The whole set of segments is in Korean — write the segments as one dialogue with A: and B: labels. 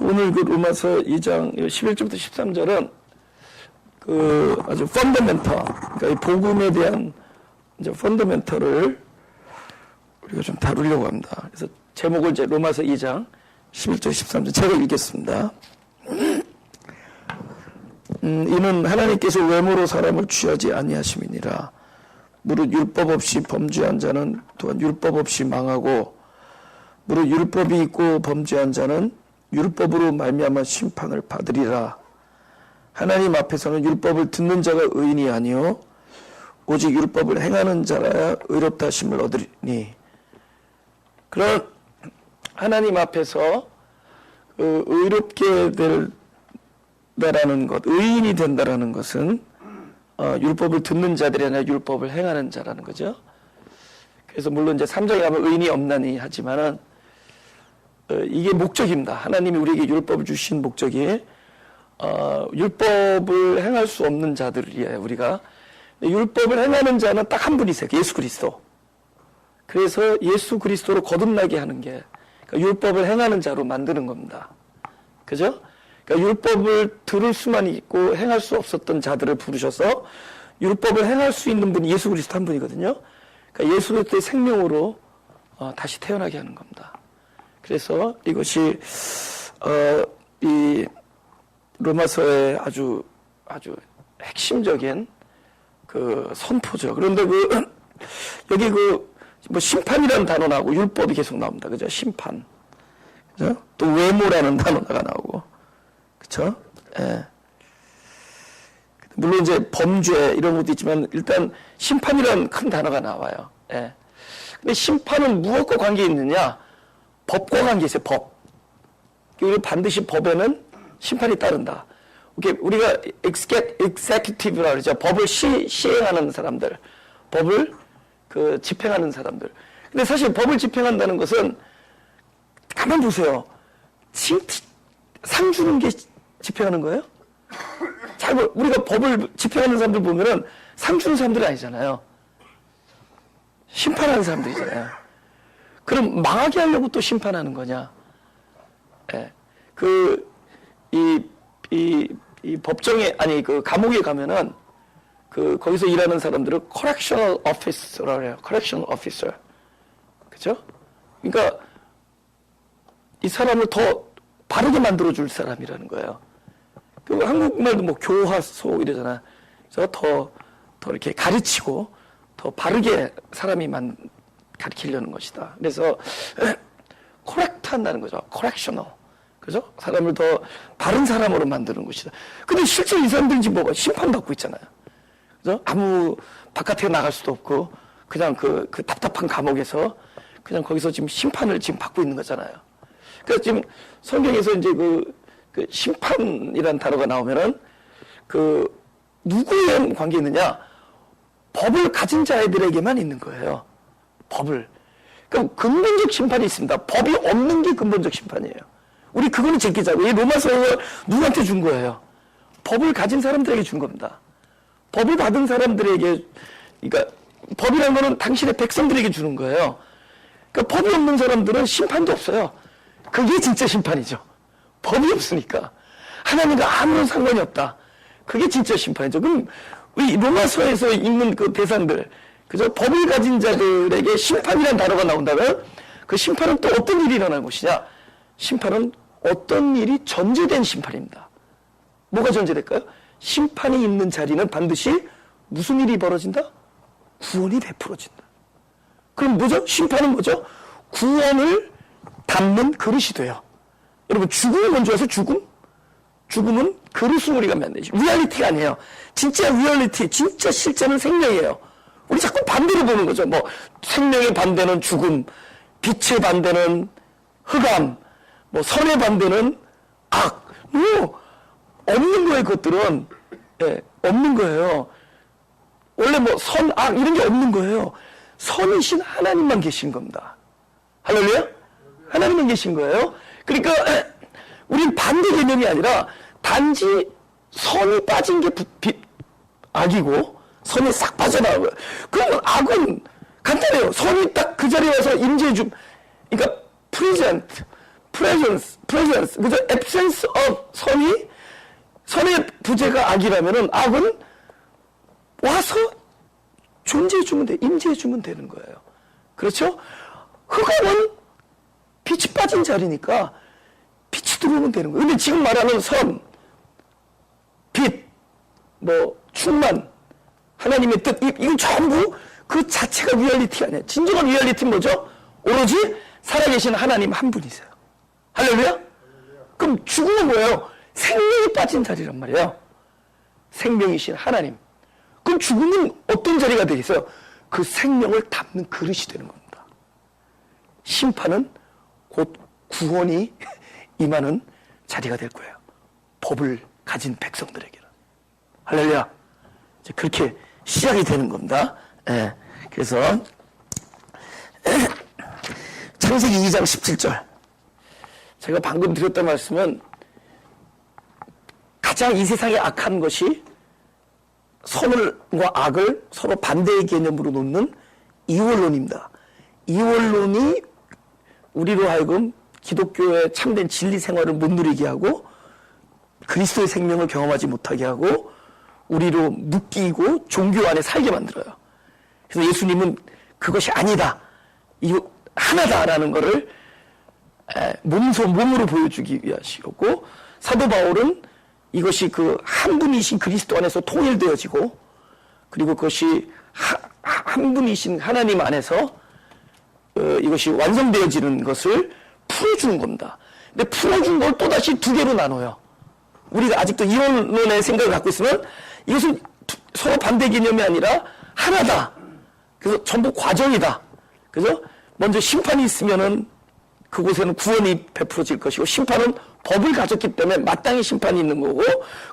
A: 오늘 그 로마서 2장 11절부터 13절은 그 아주 펀더멘터, 그러니까 이 복음에 대한 이제 펀더멘터를 우리가 좀 다루려고 합니다. 그래서 제목을 이제 로마서 2장 11절 13절 제가 읽겠습니다. 이는 하나님께서 외모로 사람을 취하지 아니하심이니라. 무릇 율법 없이 범죄한 자는 또한 율법 없이 망하고 무릇 율법이 있고 범죄한 자는 율법으로 말미암아 심판을 받으리라. 하나님 앞에서는 율법을 듣는 자가 의인이 아니요 오직 율법을 행하는 자라야 의롭다 하심을 얻으리니. 그런 하나님 앞에서 의롭게 된다라는 것, 의인이 된다라는 것은 율법을 듣는 자들이 아니라 율법을 행하는 자라는 거죠. 그래서 물론 이제 3장에 가면 의인이 없나니 하지만은 이게 목적입니다. 하나님이 우리에게 율법을 주신 목적이 율법을 행할 수 없는 자들이에요. 우리가 율법을 행하는 자는 딱 한 분이세요. 예수 그리스도. 그래서 예수 그리스도로 거듭나게 하는 게 그러니까 율법을 행하는 자로 만드는 겁니다. 그죠? 그러니까 율법을 들을 수만 있고 행할 수 없었던 자들을 부르셔서 율법을 행할 수 있는 분이 예수 그리스도 한 분이거든요. 그러니까 예수 그리스도의 생명으로 다시 태어나게 하는 겁니다. 그래서 이것이 이 로마서의 아주 핵심적인 그 선포죠. 그런데 여기 뭐 심판이라는 단어 나오고 율법이 계속 나옵니다. 그죠? 심판. 그죠? 또 외모라는 단어가 나오고. 그쵸? 예. 물론 이제 범죄 이런 것도 있지만 일단 심판이라는 큰 단어가 나와요. 예. 근데 심판은 무엇과 관계 있느냐? 법과 관계 있어요. 법. 그리고 반드시 법에는 심판이 따른다. 우리가 executive라고 그러죠. 법을 시행하는 사람들, 법을 집행하는 사람들. 근데 사실 법을 집행한다는 것은 가만 보세요. 상 주는 게 집행하는 거예요? 우리가 법을 집행하는 사람들 보면은 상 주는 사람들이 아니잖아요. 심판하는 사람들이잖아요. 그럼 망하게 하려고 또 심판하는 거냐? 예. 이 법정에, 감옥에 가면은, 거기서 일하는 사람들을 correctional officer라고 해요. correctional officer. 그죠? 그러니까, 이 사람을 더 바르게 만들어줄 사람이라는 거예요. 한국말도 뭐 교화소 이러잖아요. 그래서 더 이렇게 가르치고, 더 바르게 사람이 가르치려는 것이다. 그래서, correct 한다는 거죠. correctional. 그죠? 사람을 더 바른 사람으로 만드는 것이다. 근데 실제 이 사람들은 지금 뭐가 심판받고 있잖아요. 그죠? 아무 바깥에 나갈 수도 없고, 그냥 그 답답한 감옥에서 그냥 거기서 지금 심판을 지금 받고 있는 거잖아요. 그래서 지금 성경에서 이제 그 심판이라는 단어가 나오면은 누구에 관계 있느냐? 법을 가진 자들에게만 있는 거예요. 법을. 그럼 근본적 심판이 있습니다. 법이 없는 게 근본적 심판이에요. 우리 그거는 제끼자고. 이 로마서를 누구한테 준 거예요? 법을 가진 사람들에게 준 겁니다. 법을 받은 사람들에게, 그러니까 법이라는 거는 당신의 백성들에게 주는 거예요. 그러니까 법이 없는 사람들은 심판도 없어요. 그게 진짜 심판이죠. 법이 없으니까. 하나님과 아무런 상관이 없다. 그게 진짜 심판이죠. 그럼 이 로마서에서 읽는 그 대상들, 그죠? 법을 가진 자들에게 심판이라는 단어가 나온다면 그 심판은 또 어떤 일이 일어날 것이냐? 심판은 어떤 일이 전제된 심판입니다. 뭐가 전제될까요? 심판이 있는 자리는 반드시 무슨 일이 벌어진다? 구원이 베풀어진다. 그럼 뭐죠? 심판은 뭐죠? 구원을 담는 그릇이 돼요. 여러분, 죽음이 먼저 와서 죽음은 그릇을 우리가 만들지. 리얼리티가 아니에요. 진짜 리얼리티, 진짜 실제는 생명이에요. 우리 자꾸 반대로 보는 거죠. 뭐 생명의 반대는 죽음, 빛의 반대는 흑암, 뭐 선의 반대는 악. 뭐 없는 거예요. 그것들은 없는 거예요. 원래 뭐 선, 악 이런 게 없는 거예요. 선이신 하나님만 계신 겁니다. 할렐루야? 하나님만 계신 거예요. 그러니까 우린 반대 개념이 아니라 단지 선이 빠진 게 악이고 선이 싹 빠져나가고요. 그러면 악은 간단해요. 선이 딱 그 자리에 와서 임재해 그러니까 presence, 그죠? absence of 선의 부재가 악이라면은 악은 와서 존재해주면 돼, 임재해주면 되는 거예요. 그렇죠? 흑암은 빛이 빠진 자리니까 빛이 들어오면 되는 거예요. 근데 지금 말하는 선, 빛, 충만, 하나님의 뜻, 이건 전부 그 자체가 리얼리티 아니에요. 진정한 리얼리티는 뭐죠? 오로지 살아계신 하나님 한 분이세요. 할렐루야? 그럼 죽음은 뭐예요? 생명이 빠진 자리란 말이에요. 생명이신 하나님. 그럼 죽음은 어떤 자리가 되겠어요? 그 생명을 담는 그릇이 되는 겁니다. 심판은 곧 구원이 임하는 자리가 될 거예요. 법을 가진 백성들에게는. 할렐루야. 이제 그렇게 시작이 되는 겁니다. 예. 그래서 창세기 2장 17절. 제가 방금 드렸던 말씀은 가장 이 세상에 악한 것이 선과 악을 서로 반대의 개념으로 놓는 이원론입니다. 이원론이 우리로 하여금 기독교의 참된 진리 생활을 못 누리게 하고 그리스도의 생명을 경험하지 못하게 하고 우리로 묶이고 종교 안에 살게 만들어요. 그래서 예수님은 그것이 아니다, 이거 하나다라는 것을 몸으로 보여주기 위하시고, 사도 바울은 이것이 그 한 분이신 그리스도 안에서 통일되어지고, 그리고 그것이 한 분이신 하나님 안에서 이것이 완성되어지는 것을 풀어주는 겁니다. 근데 풀어준 걸 또다시 두 개로 나눠요. 우리가 아직도 이원론의 생각을 갖고 있으면 이것은 서로 반대 개념이 아니라 하나다. 그래서 전부 과정이다. 그죠? 먼저 심판이 있으면은 그곳에는 구원이 베풀어질 것이고, 심판은 법을 가졌기 때문에 마땅히 심판이 있는 거고,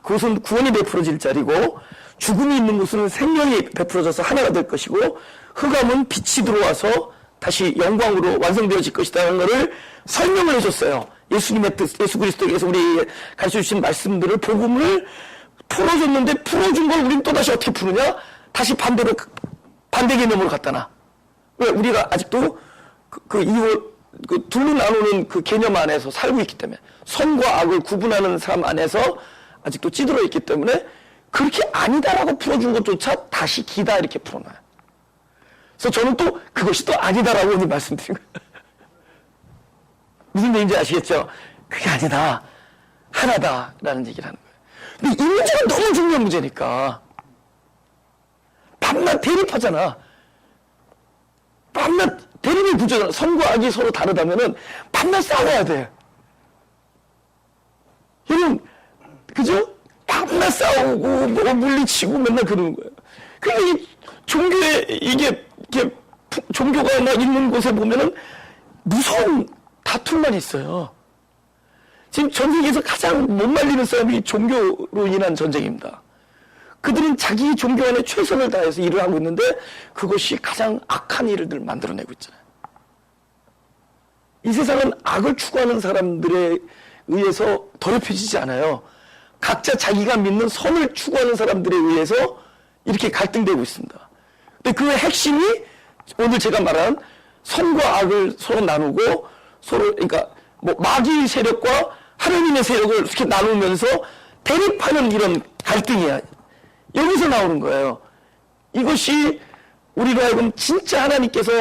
A: 그곳은 구원이 베풀어질 자리고, 죽음이 있는 곳은 생명이 베풀어져서 하나가 될 것이고, 흑암은 빛이 들어와서 다시 영광으로 완성되어질 것이라는 것을 설명을 해줬어요. 예수님의 뜻, 예수 그리스도께서 우리 가르쳐 주신 말씀들을, 복음을 풀어줬는데, 풀어준 걸 우리는 또다시 어떻게 푸느냐? 다시 반대 개념으로 갖다 놔. 왜? 우리가 아직도 둘로 나누는 그 개념 안에서 살고 있기 때문에, 선과 악을 구분하는 삶 안에서 아직도 찌들어 있기 때문에 그렇게 아니다라고 풀어준 것조차 다시 기다 이렇게 풀어놔요. 그래서 저는 또 그것이 또 아니다라고 오늘 말씀드린 거예요. 무슨 얘기인지 아시겠죠? 그게 아니다, 하나다라는 얘기를 하는 거예요. 근데 이 문제가 너무 중요한 문제니까 밤낮 대립하잖아. 밤낮 대립의 구조잖아. 선과 악이 서로 다르다면은 밤낮 싸워야 돼. 여러분, 그죠? 밤낮 싸우고 물리치고 맨날 그러는 거예요. 그러니까 종교에 이게 종교가 막 있는 곳에 보면은 무서운 다툼만 있어요. 지금 전 세계에서 가장 못 말리는 싸움이 종교로 인한 전쟁입니다. 그들은 자기 종교 안에 최선을 다해서 일을 하고 있는데 그것이 가장 악한 일을 만들어내고 있잖아요. 이 세상은 악을 추구하는 사람들에 의해서 더럽혀지지 않아요. 각자 자기가 믿는 선을 추구하는 사람들에 의해서 이렇게 갈등되고 있습니다. 근데 그 핵심이 오늘 제가 말한 선과 악을 서로 나누고, 서로, 그러니까 마귀의 세력과 하나님의 세력을 이렇게 나누면서 대립하는 이런 갈등이야. 여기서 나오는 거예요. 이것이 우리로 하여금 진짜 하나님께서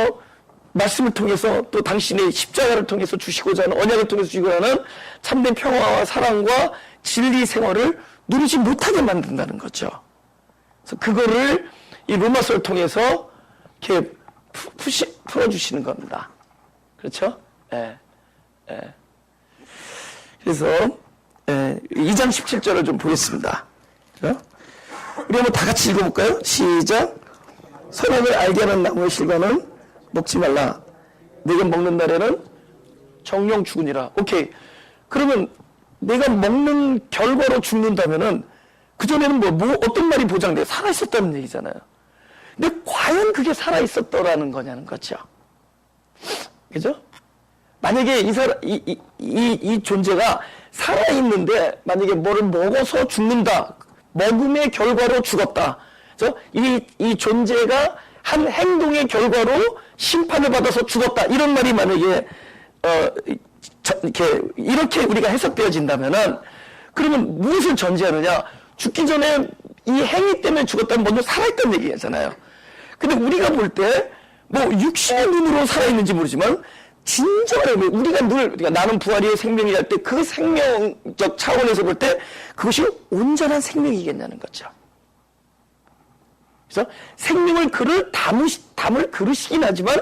A: 말씀을 통해서 또 당신의 십자가를 통해서 주시고자 하는, 언약을 통해서 주시고자 하는 참된 평화와 사랑과 진리 생활을 누리지 못하게 만든다는 거죠. 그래서 그거를 이 로마서를 통해서 이렇게 풀어주시는 겁니다. 그렇죠? 예. 예. 그래서 2장 17절을 좀 보겠습니다. 그렇죠? 우리 한번 다 같이 읽어볼까요? 시작. 선악을 알게 하는 나무의 실과는 먹지 말라. 내가 먹는 날에는 정령 죽으니라. 오케이. 그러면 내가 먹는 결과로 죽는다면은 그전에는 어떤 말이 보장돼? 살아있었다는 얘기잖아요. 근데 과연 그게 살아있었더라는 거냐는 거죠. 그죠? 만약에 이 존재가 살아있는데 만약에 뭐를 먹어서 죽는다. 먹음의 결과로 죽었다. 그죠? 이 존재가 한 행동의 결과로 심판을 받아서 죽었다. 이런 말이 만약에 이렇게 우리가 해석되어진다면은, 그러면 무엇을 전제하느냐? 죽기 전에 이 행위 때문에 죽었다면 먼저 살아있다는 얘기잖아요. 근데 우리가 볼 때, 뭐, 육신의 눈으로 살아있는지 모르지만, 진정한 의미, 우리가 나는 부활이의 생명이라 할 때 그 생명적 차원에서 볼 때 그것이 온전한 생명이겠냐는 거죠. 그래서 생명을 담을 그릇이긴 하지만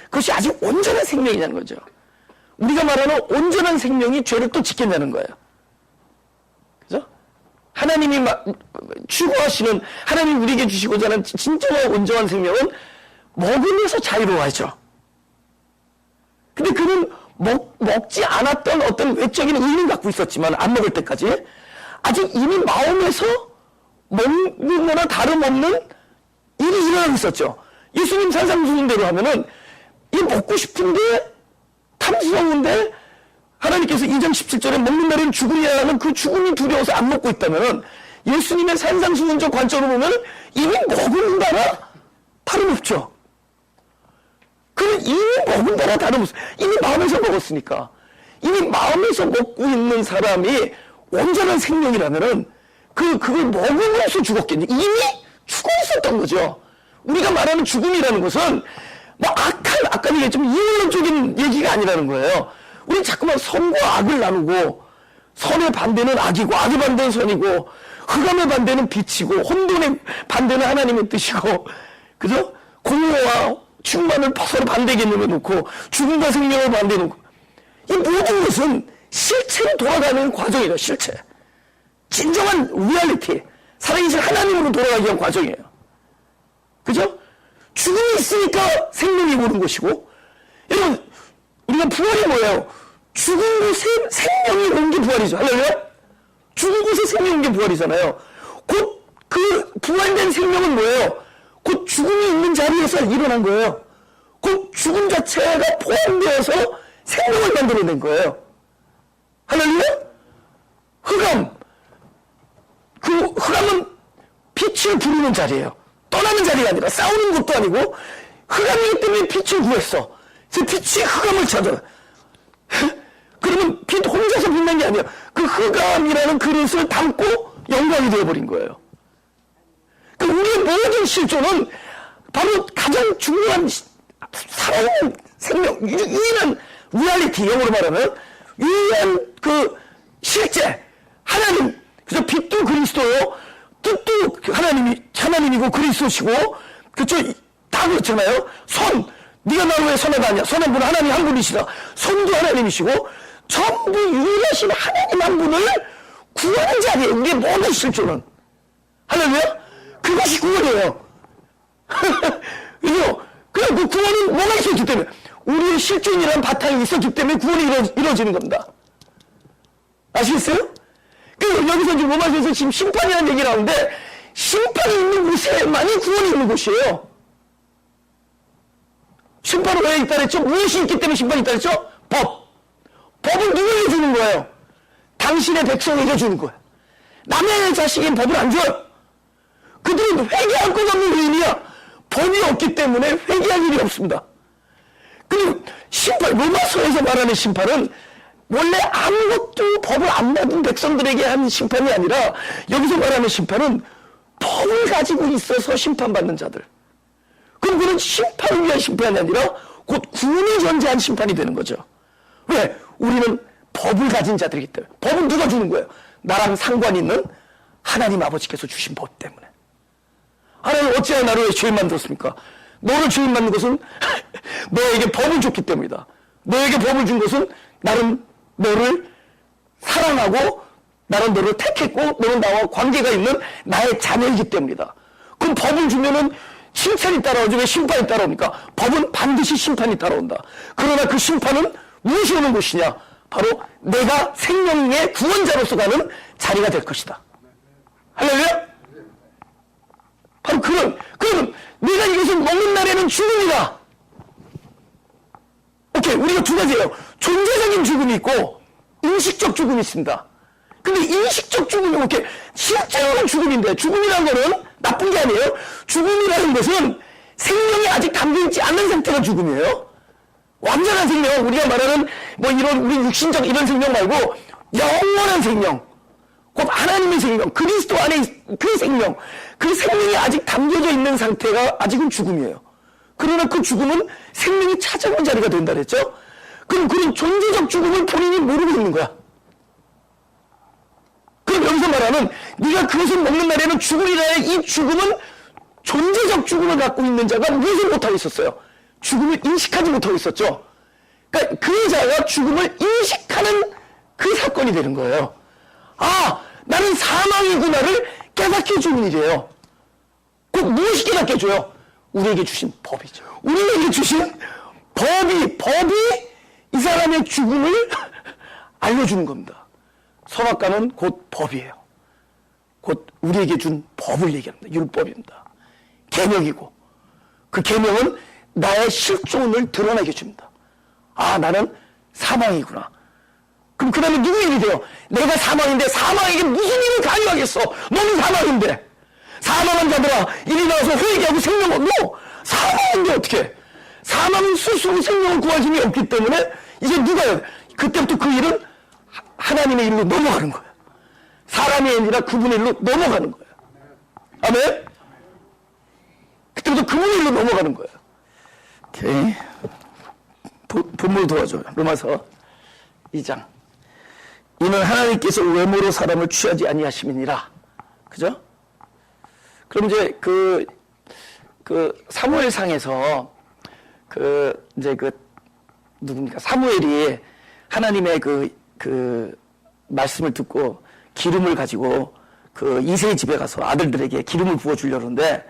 A: 그것이 아직 온전한 생명이냐는 거죠. 우리가 말하는 온전한 생명이 죄를 또 짓겠냐는 거예요. 그죠? 하나님이 추구하시는, 하나님이 우리에게 주시고자 하는 진정한 온전한 생명은 먹으면서 자유로워하죠. 근데 그는 먹지 않았던 어떤 외적인 의미를 갖고 있었지만, 안 먹을 때까지, 아직 이미 마음에서 먹는 거나 다름없는 일이 일어나고 있었죠. 예수님 산상수훈대로 하면은, 이 먹고 싶은데, 탐스러운데, 하나님께서 2장 17절에 먹는 날엔 죽음이야 하는 그 죽음이 두려워서 안 먹고 있다면은, 예수님의 산상수훈적 관점으로 보면, 이미 먹은 거나 다름없죠. 그는 이미 먹은 거나 다름없어. 이미 마음에서 먹었으니까. 이미 마음에서 먹고 있는 사람이 온전한 생명이라면은 그걸 먹으면서 죽었겠니? 이미 죽어 있었던 거죠. 우리가 말하는 죽음이라는 것은 뭐 아까 얘기했지만 이원론적인 얘기가 아니라는 거예요. 우리 자꾸만 선과 악을 나누고 선의 반대는 악이고 악의 반대는 선이고 흑암의 반대는 빛이고 혼돈의 반대는 하나님의 뜻이고 그죠? 공허와 충만을 서로 반대 개념에 놓고 죽음과 생명을 반대에 놓고 이 모든 것은 실체로 돌아가는 과정이에요. 실체. 진정한 리얼리티. 살아계신 하나님으로 돌아가기 위한 과정이에요. 그죠? 죽음이 있으니까 생명이 오는 것이고 여러분 우리가 부활이 뭐예요? 죽은 곳에 생명이 온 게 부활이죠. 할렐루야? 죽은 곳에 생명이 온 게 부활이잖아요. 곧 그 부활된 생명은 뭐예요? 곧 죽음이 있는 자리에서 일어난 거예요. 곧 죽음 자체가 포함되어서 생명을 만들어낸 거예요. 할렐루야? 흑암. 그 흑암은 빛을 부르는 자리예요. 떠나는 자리가 아니라 싸우는 것도 아니고 흑암이기 때문에 빛을 구했어. 그래서 빛이 흑암을 찾아. 그러면 빛 혼자서 빛난 게 아니에요. 그 흑암이라는 그릇을 담고 영광이 되어버린 거예요. 그러니까 우리의 모든 실존은 바로 가장 중요한 살아있는 생명, 유일한 리얼리티, 영어로 말하면 유일한 그 실제, 하나님, 그래서 빛도 그리스도요, 뜻도 하나님이고 그리스도시고, 그쵸? 다 그렇잖아요. 선, 네가 나를 왜 선하다 하냐? 선한 분은 하나님 한 분이시다. 선도 하나님이시고, 전부 유일하신 하나님 한 분을 구하는 자리에 우리의 모든 실존은. 할렐루야? 그것이 구원이에요. 그래서 그 구원은 뭐가 있었기 때문에 우리의 실존이라는 바탕이 있었기 때문에 구원이 이루어지는 겁니다. 아시겠어요? 그 여기서 지금 로마서에서 지금 심판이라는 얘기를 하는데 심판이 있는 곳에만이 구원이 있는 곳이에요. 심판은 왜 있다 그랬죠? 무엇이 있기 때문에 심판이 있다 그랬죠? 법. 법은 누구에게 주는 거예요? 당신의 백성에게 주는 거예요. 남의 자식인 법을 안 줘요. 그들은 회개할 것 없는 의인이야. 법이 없기 때문에 회개할 일이 없습니다. 그리고 심판, 로마서에서 말하는 심판은 원래 아무것도 법을 안 받은 백성들에게 한 심판이 아니라 여기서 말하는 심판은 법을 가지고 있어서 심판받는 자들. 그럼 그는 심판을 위한 심판이 아니라 곧 구원을 전제한 심판이 되는 거죠. 왜? 우리는 법을 가진 자들이기 때문에. 법은 누가 주는 거예요? 나랑 상관 있는 하나님 아버지께서 주신 법 때문에. 하나님 어찌하여 나를 죄인 만들었습니까? 너를 죄인 만든 것은 너에게 법을 줬기 때문이다. 너에게 법을 준 것은 나는 너를 사랑하고 나는 너를 택했고 너는 나와 관계가 있는 나의 자녀이기 때문이다. 그럼 법을 주면은 칭찬이 따라오지 왜 심판이 따라옵니까? 법은 반드시 심판이 따라온다. 그러나 그 심판은 무엇이 오는 것이냐? 바로 내가 생명의 구원자로서 가는 자리가 될 것이다. 할렐루야? 바로 그럼 내가 이것을 먹는 날에는 죽음이다. 오케이, 우리가 두 가지예요. 존재적인 죽음이 있고 인식적 죽음이 있습니다. 근데 인식적 죽음이 오케이, 실제로는 죽음인데 죽음이라는 거는 나쁜 게 아니에요. 죽음이라는 것은 생명이 아직 담겨있지 않는 상태가 죽음이에요. 완전한 생명, 우리가 말하는 뭐 이런 우리 육신적 이런 생명 말고 영원한 생명, 곧 하나님의 생명, 그리스도 안에 그 생명, 그 생명이 아직 담겨져 있는 상태가 아직은 죽음이에요. 그러나 그 죽음은 생명이 찾아온 자리가 된다 그랬죠? 그럼 그런 존재적 죽음을 본인이 모르고 있는 거야. 그럼 여기서 말하는 네가 그것을 먹는 날에는 죽으리라의 이 죽음은 존재적 죽음을 갖고 있는 자가 무엇을 못하고 있었어요? 죽음을 인식하지 못하고 있었죠. 그러니까 그 자가 죽음을 인식하는 그 사건이 되는 거예요. 아, 나는 사망이구나를 깨닫게 해주는 일이에요. 곧 무엇이 깨닫게 해줘요? 우리에게 주신 법이죠. 우리에게 주신 법이 이 사람의 죽음을 알려주는 겁니다. 서막가는 곧 법이에요. 곧 우리에게 준 법을 얘기합니다. 율법입니다. 계명이고 그 계명은 나의 실존을 드러나게 해줍니다. 아, 나는 사망이구나. 그럼 그 다음에 누구 일이 돼요? 내가 사망인데 사망에게 무슨 일을 강요하겠어? 너는 사망인데. 사망한 자들아 이리 나와서 회개하고 생명 얻고. 사망인데 어떻게? 사망은 스스로 생명을 구할 힘이 없기 때문에 이제 누가 해요? 그때부터 그 일은 하나님의 일로 넘어가는 거예요. 사람이 아니라 그분의 일로 넘어가는 거예요. 아멘? 그때부터 그분의 일로 넘어가는 거예요. 오케이. 본문 도와줘요. 로마서 2장. 이는 하나님께서 외모로 사람을 취하지 아니하심이니라. 그죠? 그럼 이제 그 사무엘상에서 누굽니까? 사무엘이 하나님의 그 말씀을 듣고 기름을 가지고 그 이새의 집에 가서 아들들에게 기름을 부어주려는데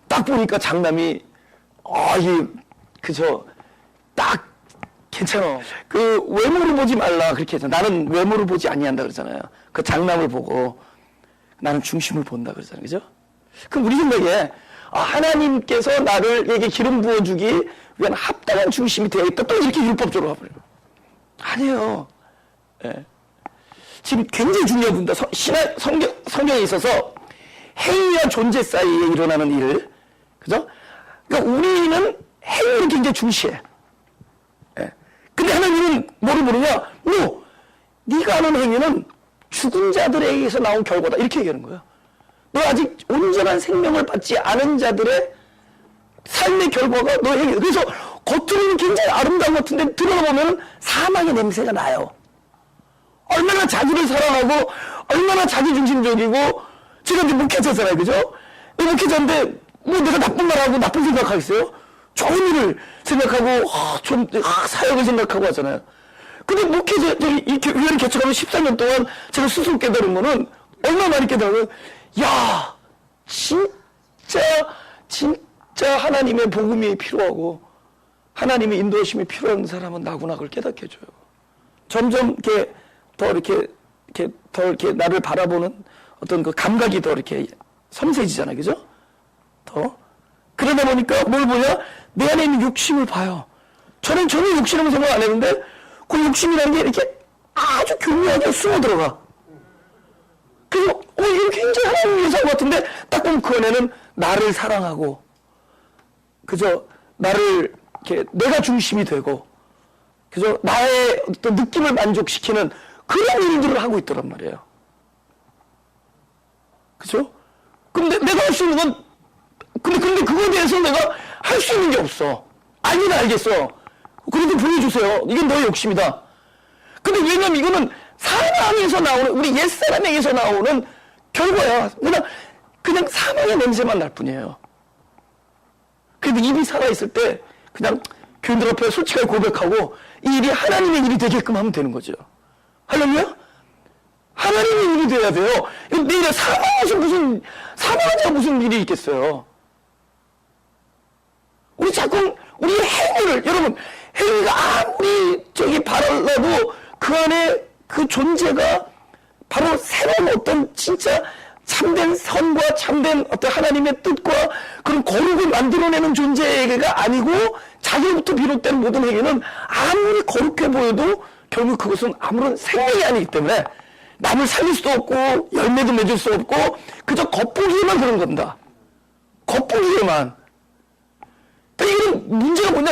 A: 딱 보니까 장남이 딱 괜찮아. 그 외모를 보지 말라 그렇게 했잖아. 나는 외모를 보지 아니한다 그러잖아요. 그 장남을 보고 나는 중심을 본다 그러잖아요. 그죠? 그럼 우리 생각에 하나님께서 나에게 기름 부어주기 위한 합당한 중심이 되어 있다. 또 이렇게 율법적으로 가버려요. 아니에요. 예. 지금 굉장히 중요한 부분이다. 성경에 있어서 행위와 존재 사이에 일어나는 일. 그죠? 그러니까 우리는 행위를 굉장히 중시해. 예. 근데 하나님은 뭐를 모르냐? 네가 하는 행위는 죽은 자들에 의해서 나온 결과다. 이렇게 얘기하는 거예요. 너 아직 온전한 생명을 받지 않은 자들의 삶의 결과가 너의 행위. 그래서 겉으로는 굉장히 아름다운 것 같은데 들어가 보면 사망의 냄새가 나요. 얼마나 자기를 사랑하고 얼마나 자기중심적이고 제가 이제 목회자잖아요. 그죠? 목회자인데 내가 나쁜 말 하고 나쁜 생각하겠어요? 좋은 일을 생각하고 사역을 생각하고 하잖아요. 근데 목회자 이렇게 교회를 개척하면 14년 동안 제가 스스로 깨달은 거는 얼마나 많이 깨달아요. 야, 진짜 하나님의 복음이 필요하고 하나님의 인도하심이 필요한 사람은 나구나 그걸 깨닫게 해줘요. 점점 더 이렇게 나를 바라보는 어떤 그 감각이 더 이렇게 섬세해지잖아요. 그죠? 그러다 보니까 뭘 보냐? 내 안에 있는 욕심을 봐요. 저는 전혀 욕심이라고 생각 안 했는데 그 욕심이라는 게 이렇게 아주 교묘하게 숨어 들어가. 그래서 이거 굉장히 하나님을 위해서 한 것 같은데 딱 보면 그 안에는 나를 사랑하고 그저 나를 이렇게 내가 중심이 되고 그저 나의 어떤 느낌을 만족시키는 그런 일들을 하고 있더란 말이에요. 그죠? 근데 내가 할 수 있는 건 근데 그거에 대해서 내가 할 수 있는 게 없어. 알긴 알겠어. 그래도 보여주세요. 이건 너의 욕심이다. 근데 왜냐면 이거는 사람에서 나오는 우리 옛사람에게서 나오는 결과야. 그냥 사망의 냄새만 날 뿐이에요. 그래도 입이 살아있을 때 그냥 교인들 앞에 솔직하게 고백하고 이 일이 하나님의 일이 되게끔 하면 되는 거죠. 할렐루야? 하나님의 일이 돼야 돼요. 내가 사망한 자가 무슨 일이 있겠어요. 우리 행위를, 여러분, 행위가 아무리 바랄라도 그 안에 그 존재가 바로 새로운 어떤 진짜 참된 선과 참된 어떤 하나님의 뜻과 그런 거룩을 만들어내는 존재가 아니고 자기로부터 비롯된 모든 행위는 아무리 거룩해 보여도 결국 그것은 아무런 생명이 아니기 때문에 남을 살릴 수도 없고 열매도 맺을 수 없고 그저 겉보기에만 그런 겁니다. 겉보기에만. 그러니까 이건 문제가 뭐냐?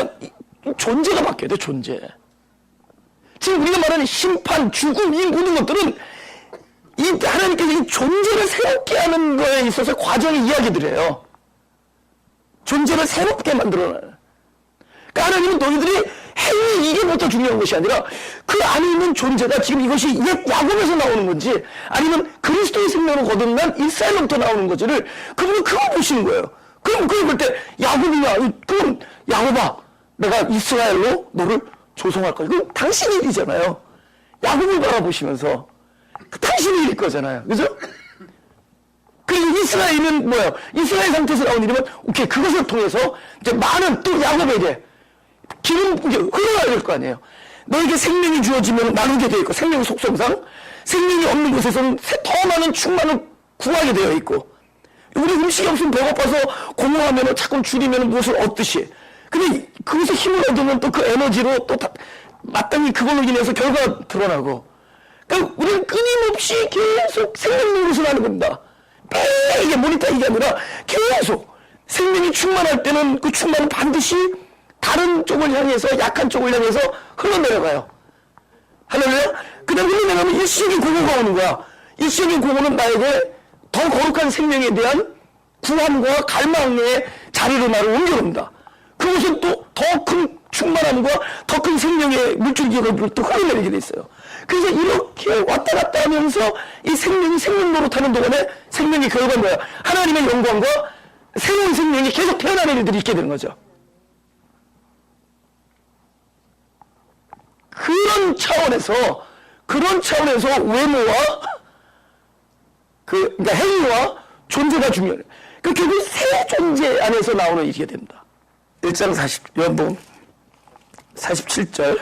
A: 존재가 바뀌어야 돼, 존재. 지금 우리가 말하는 심판, 죽음, 이 모든 것들은 이 하나님께서 이 존재를 새롭게 하는 거에 있어서 과정의 이야기들이에요. 존재를 새롭게 만들어놔요. 그러니까 하나님은 너희들이 행위 이게부터 중요한 것이 아니라 그 안에 있는 존재가 지금 이것이 옛 야곱에서 나오는 건지 아니면 그리스도의 생명으로 거듭난 이스라엘로부터 나오는 건지를 그분은 그거 보시는 거예요. 그럼 그걸 볼 때 야곱이냐? 그럼 야곱아, 내가 이스라엘로 너를 조성할 거야. 그럼 당신의 일이잖아요. 야곱을 바라보시면서 당신의 일일 거잖아요. 그죠? 그리고 이스라엘은 뭐예요? 이스라엘 상태에서 나온 일이면 오케이, 그것을 통해서 이제 많은 또 야곱에게 기름 이제 흘러야 될 거 아니에요. 너에게 생명이 주어지면 나누게 되어 있고, 생명의 속성상 생명이 없는 곳에서는 더 많은 충만을 구하게 되어 있고, 우리 음식이 없으면 배고파서 공허하면 자꾸 줄이면 무엇을 얻듯이, 근데 그것에 힘을 얻으면 또 그 에너지로 또 마땅히 그걸로 인해서 결과가 드러나고, 그러니까 우리는 끊임없이 계속 생명 노릇을 하는 겁니다. 매일 이게 모니터 이게 아니라 계속 생명이 충만할 때는 그 충만은 반드시 다른 쪽을 향해서, 약한 쪽을 향해서 흘러내려가요. 할렐루야? 그 다음에 흘러내려가면 일시적인 공허가 오는 거야. 일시적인 공허는 나에게 더 거룩한 생명에 대한 구함과 갈망의 자리로 나를 옮겨놓는다. 그것은 또 더 큰 충만함과 더 큰 생명의 물줄기를 또 흘러내리게 돼 있어요. 그래서 이렇게 왔다 갔다 하면서 이 생명이 생명 노릇하는 동안에 생명의 결과는 뭐야? 하나님의 영광과 새로운 생명이 계속 태어나는 일들이 있게 되는 거죠. 그런 차원에서 외모와 그러니까 행위와 존재가 중요해요. 그 결국 새 존재 안에서 나오는 일이 됩니다. 1장 40번 47절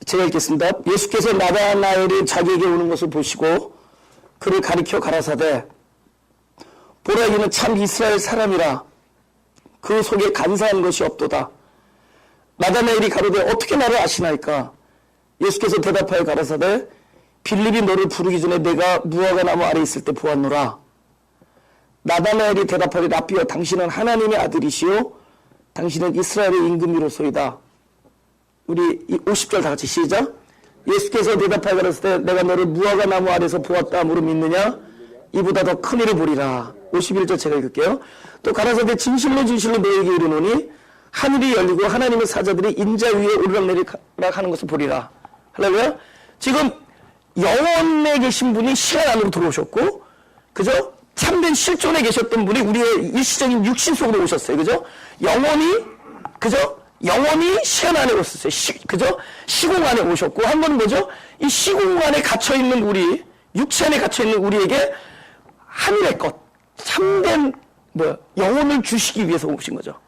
A: 제가 읽겠습니다. 예수께서 나다나엘이 자기에게 오는 것을 보시고 그를 가리켜 가라사대 보라 이는 참 이스라엘 사람이라 그 속에 간사한 것이 없도다. 나다나엘이 가로되 어떻게 나를 아시나이까? 예수께서 대답하여 가라사대 빌립이 너를 부르기 전에 내가 무화과 나무 아래 있을 때 보았노라. 나다나엘이 대답하되 라삐여 당신은 하나님의 아들이시오 당신은 이스라엘의 임금이로소이다. 우리 50절 다 같이 시작. 예수께서 대답하여 가라사대 내가 너를 무화과 나무 아래서 보았다 함으로 믿느냐? 이보다 더 큰 일을 보리라. 51절 제가 읽을게요. 또 가라사대 진실로 진실로 너에게 이르노니 하늘이 열리고 하나님의 사자들이 인자 위에 오르락내리락 하는 것을 보리라. 할렐루야. 지금 영원에 계신 분이 시간 안으로 들어오셨고, 그죠? 참된 실존에 계셨던 분이 우리의 일시적인 육신 속으로 오셨어요. 그죠? 영원히, 그죠? 영원히 시간 안에 오셨어요. 그죠? 시공 안에 오셨고, 한 번은 뭐죠? 이 시공 안에 갇혀있는 우리, 육체 안에 갇혀있는 우리에게 하늘의 것, 참된, 영혼을 주시기 위해서 오신 거죠.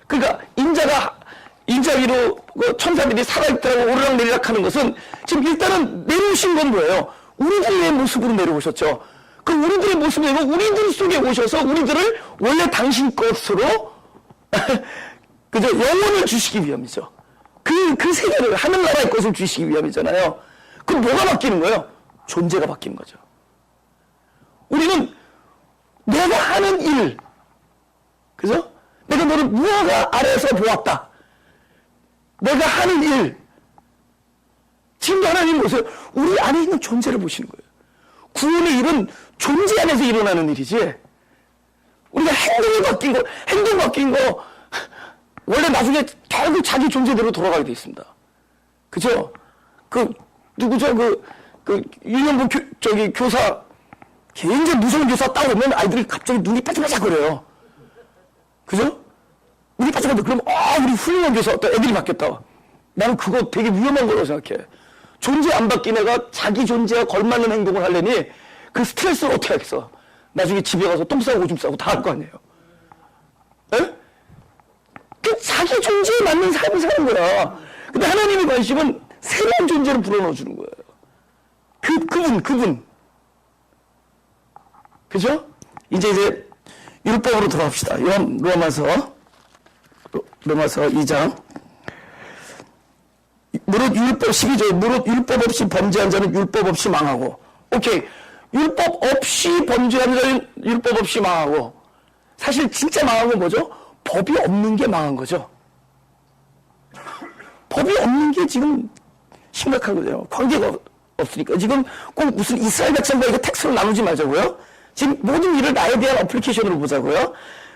A: 그러니까, 인자 위로 천사들이 살아있다고 오르락내리락 하는 것은 지금 일단은 내려오신 건 뭐예요? 우리들의 모습으로 내려오셨죠. 그 우리들의 모습으로 우리들 속에 오셔서 우리들을 원래 당신 것으로 그죠? 영혼을 주시기 위함이죠. 그 세계를 하늘나라의 것을 주시기 위함이잖아요. 그럼 뭐가 바뀌는 거예요? 존재가 바뀌는 거죠. 우리는 내가 하는 일, 그죠? 내가 너를 무화과 아래에서 보았다. 내가 하는 일. 지금도 하나님 보세요. 우리 안에 있는 존재를 보시는 거예요. 구원의 일은 존재 안에서 일어나는 일이지. 우리가 행동 바뀐 거, 원래 나중에 결국 자기 존재대로 돌아가게 돼 있습니다. 그죠? 누구죠? 유년부 교사, 굉장히 무서운 교사 따오면 아이들이 갑자기 눈이 반짝반짝거려요. 그죠? 우리 반짝반짝 그러면, 우리 훌륭한 교사, 또 애들이 바뀌었다. 나는 그거 되게 위험한 거라고 생각해. 존재 안 바뀐 애가 자기 존재와 걸맞는 행동을 하려니 그 스트레스를 어떻게 하겠어? 나중에 집에 가서 똥 싸고 오줌 싸고 다 할 거 아니에요. 에? 그 자기 존재에 맞는 삶을 사는 거야. 근데 하나님의 관심은 새로운 존재를 불어넣어 주는 거예요. 그분. 그죠? 이제 율법으로 돌아갑시다. 로마서 2장. 무릇 율법 12절. 무릇 율법 없이 범죄한 자는 율법 없이 망하고. 오케이. 율법 없이 범죄한 자는 율법 없이 망하고. 사실 진짜 망한 건 뭐죠? 법이 없는 게 망한 거죠. 법이 없는 게 지금 심각한 거죠. 관계가 없으니까. 지금 꼭 무슨 이스라엘 백성과 이거 텍스로 나누지 말자고요. 지금 모든 일을 나에 대한 어플리케이션으로 보자고요.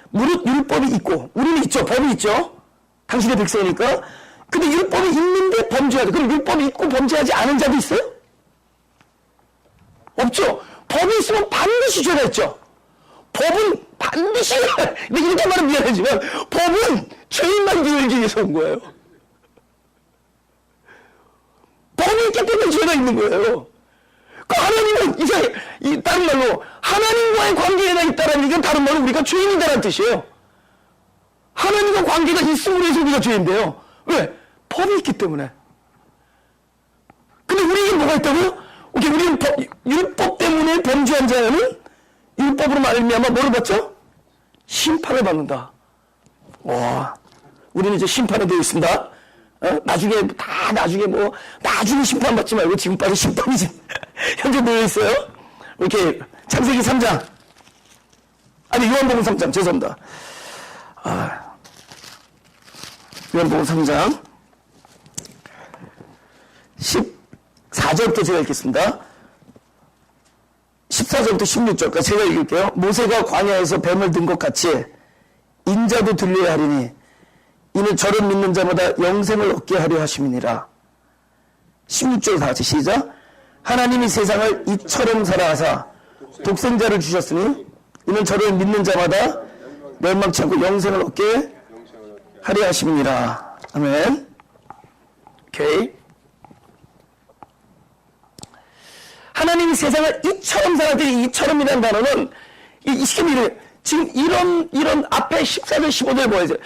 A: 무릇 율법이 있고, 우리는 있죠. 법이 있죠. 당신의 백성이니까. 근데 율법이 있는데 범죄하죠. 그럼 율법이 있고 범죄하지 않은 자도 있어요? 없죠. 법이 있으면 반드시 죄가 있죠. 법은 반드시, 근데 이렇게 말하면 미안하지만, 법은 죄인만 기울기 위해서 온 거예요. 법이 있기 때문에 죄가 있는 거예요. 그 하나님은, 이제, 다른 말로, 하나님과의 관계에나 있다라는 얘기는 다른 말로 우리가 죄인이다라는 뜻이에요. 하나님과 관계가 있음으로 해서 우리가 죄인데요. 왜? 법이 있기 때문에. 근데 우리에게 뭐가 있다고요? 오케이, 우리는 율법 때문에 범죄한 자는 율법으로 말미암아 뭐를 받죠? 심판을 받는다. 와, 우리는 이제 심판에 되어 있습니다. 나중에 나중에 심판 받지 말고 지금 빨리 심판이 지금 현재 되어 있어요. 오케이, 창세기 3장. 아니, 요한복음 3장, 죄송합니다. 요한복음 3장. 14절부터 제가 읽겠습니다. 14절부터 16절까지 제가 읽을게요. 모세가 광야에서 뱀을 든 것 같이 인자도 들려야 하리니 이는 저를 믿는 자마다 영생을 얻게 하려 하심이니라. 16절 다 같이 시작. 하나님이 세상을 이처럼 사랑하사 독생자를 주셨으니 이는 저를 믿는 자마다 멸망치 않고 영생을 얻게 하려 하심이니라. 아멘. 오케이. 하나님이 세상을 이처럼 사랑하더니 이처럼이라는 단어는 이 시계미를 지금 이런 앞에 14절 15절 보여줘요.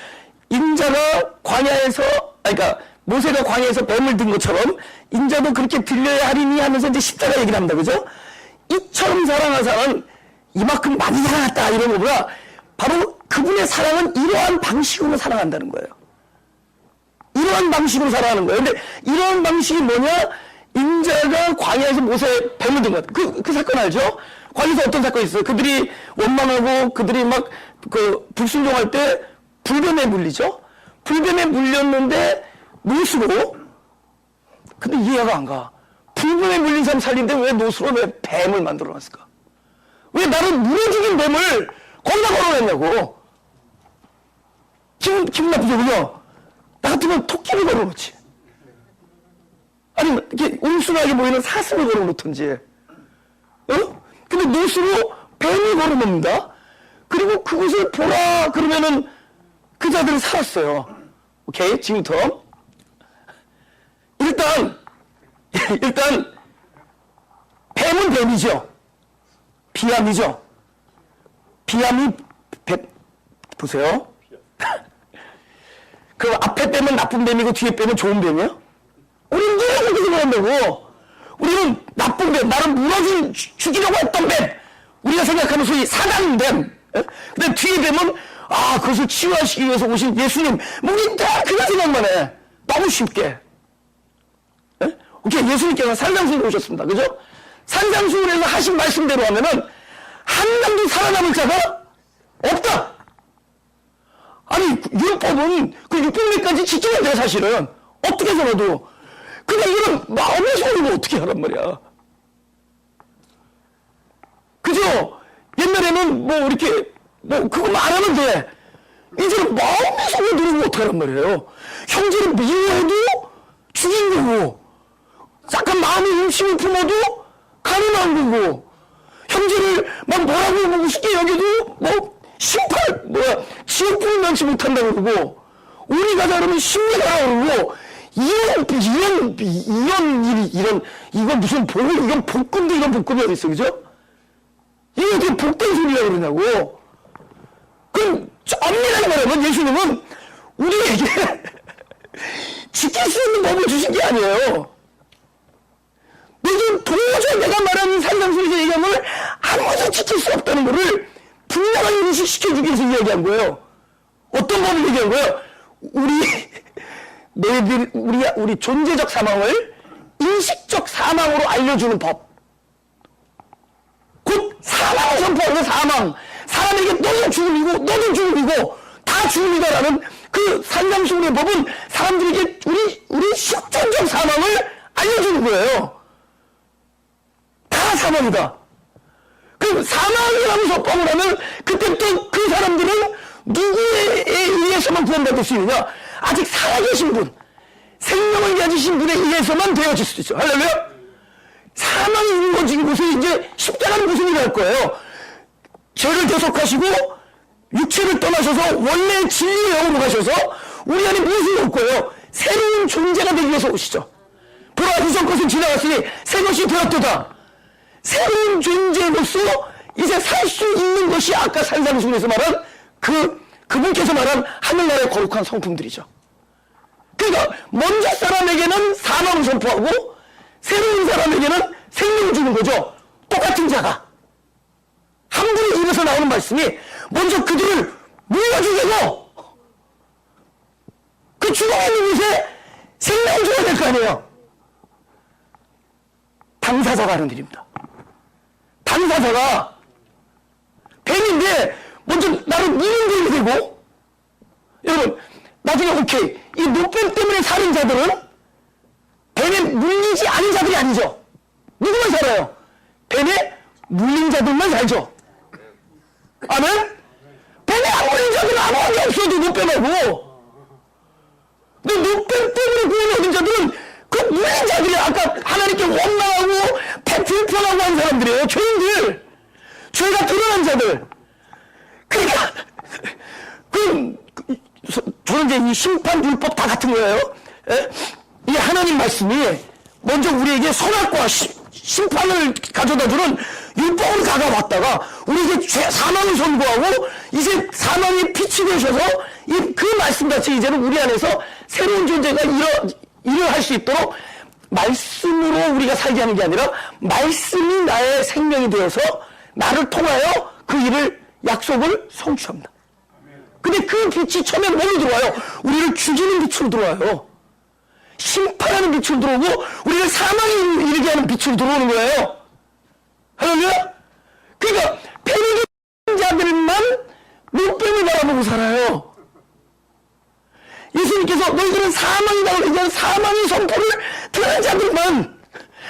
A: 인자가 광야에서 그러니까 모세가 광야에서 뱀을 든 것처럼 인자도 그렇게 들려야 하리니 하면서 이제 십자가 얘기를 합니다. 그죠? 이처럼 사랑하사는 이만큼 많이 사랑했다 이런 거보다 바로 그분의 사랑은 이러한 방식으로 사랑한다는 거예요. 이러한 방식으로 사랑하는 거예요. 근데 이러한 방식이 뭐냐? 인자가 광야에서 모세 뱀을 든 것. 그 사건 알죠? 광야에서 어떤 사건이 있어요? 그들이 원망하고 그들이 막 불순종할 때 불뱀에 물리죠? 불뱀에 물렸는데 노수로. 근데 이해가 안 가. 불뱀에 물린 사람 살리는데 왜 노수로 왜 뱀을 만들어 놨을까? 왜 나를 물어 죽인 뱀을 거기다 걸어놨냐고. 기분 나쁘죠, 그죠? 나 같으면 토끼를 걸어놓지. 아니면 이렇게 온순하게 보이는 사슴을 걸어놓든지. 근데 노수로 뱀이 걸어놓습니다. 그리고 그곳을 보라 그러면은 그 자들은 살았어요. 오케이, 지금부터. 일단 뱀은 뱀이죠. 비암이죠. 비암이 뱀 보세요. 그 앞에 뱀은 나쁜 뱀이고 뒤에 뱀은 좋은 뱀이에요? 우리는 늘 그렇게 생각한다고. 우리는 나쁜 뱀, 나를 물어준 죽이려고 했던 뱀, 우리가 생각하는 소위 사단 뱀. 근데 뒤에 뱀은 그것을 치유하시기 위해서 오신 예수님, 우리 다 그냥 생각만 해. 너무 쉽게. 오케이, 예수님께서 산상수훈에 오셨습니다. 그죠? 산상수훈에서 하신 말씀대로 하면은 한 명도 살아남을 자가 없다. 아니, 율법은 그 600명까지 지켜야 돼, 사실은. 어떻게 해서라도. 근데 이거는 마음의 소리를 어떻게 하란 말이야. 그죠? 옛날에는 이렇게, 그거 말하면 돼. 이제는 마음의 소리를 누르면 어떡하란 말이에요. 형제를 미워해도 죽인 거고, 약간 마음의 음심을 품어도 가늠한 거고, 형제를 막 뭐라고 우습게 여겨도 지옥불을 면치 못한다고 그러고, 우리 가자 그러면 심리가라고 그러고, 이거 무슨 이건 복근도 이런 복근이 어디 있어, 그죠? 이게 어떻게 복근 소리라고 그러냐고. 그럼, 엄밀하게 말하면 예수님은 우리에게 지킬 수 있는 법을 주신 게 아니에요. 지금 도저히 내가 말하는 산상수훈에서 얘기한 걸 아무도 지킬 수 없다는 거를 분명하게 인식시켜주기 위해서 이야기한 거예요. 어떤 법을 얘기한 거예요? 우리 존재적 사망을 인식적 사망으로 알려주는 법. 곧 사망을 선포하는 사망. 사람에게 너도 죽음이고 다 다 죽습니다라는 그 산상수훈의 법은 사람들에게 우리 실존적 사망을 알려주는 거예요. 다 사망이다. 그럼 사망이라고 선포를 하면 그때부터 그 사람들은 누구에 의해서만 구원받을 수 있느냐? 아직 살아계신 분, 생명을 가지신 분에 의해서만 되어질 수 있죠. 할렐루야? 사망이 이루어진 곳에 이제 십자가는 무슨 일을 할 거예요? 죄를 대속하시고 육체를 떠나셔서 원래 진리의 영으로 가셔서 우리 안에 무엇을 올 거예요? 새로운 존재가 되기 위해서 오시죠. 보라, 이전 것은 지나갔으니 새 것이 되었도다. 새로운 존재로서 이제 살 수 있는 것이 아까 산상수훈에서 말한 그분께서 말한 하늘나라의 거룩한 성품들이죠. 그러니까 먼저 사람에게는 사망을 선포하고 새로운 사람에게는 생명을 주는 거죠. 똑같은 자가 한 분의 입에서 나오는 말씀이 먼저 그들을 물려주고 그 죽어있는 곳에 생명을 줘야 될 거 아니에요. 당사자가 하는 일입니다. 당사자가 뱀인데 먼저 나를 물린 뱀이 되고, 여러분 나중에 오케이, 이 노뱀 때문에 사는 자들은 뱀에 물리지 않은 자들이 아니죠. 누구만 살아요? 뱀에 물린 자들만 살죠. 아멘? 뱀에 안 물린 자들은 아무 관계 없어도 노뱀하고, 근데 노뱀 때문에 구원을 얻은 자들은 그 물린 자들이 아까 하나님께 원망하고 불편하고 한 사람들이에요. 죄인들, 죄가 드러난 자들. 그러니까 저는 이제 이 심판 율법 다 같은 거예요. 이 하나님 말씀이 먼저 우리에게 선악과 심판을 가져다주는 율법으로 다가왔다가 우리에게 사망을 선고하고 이제 사망의 빛이 되셔서 그 말씀 자체 이제는 우리 안에서 새로운 존재가 일을 할 수 있도록 말씀으로 우리가 살게 하는 게 아니라 말씀이 나의 생명이 되어서 나를 통하여 그 일을 약속을 성취합니다. 근데 그 빛이 처음에 뭐로 들어와요? 우리를 죽이는 빛으로 들어와요. 심판하는 빛으로 들어오고 우리를 사망에 이르게 하는 빛으로 들어오는 거예요. 할렐루야? 그러니까 패닉인 자들만 눈병을 바라보고 살아요. 예수님께서 너희들은 사망이라고 얘기하는 사망의 선포를 들은 자들만,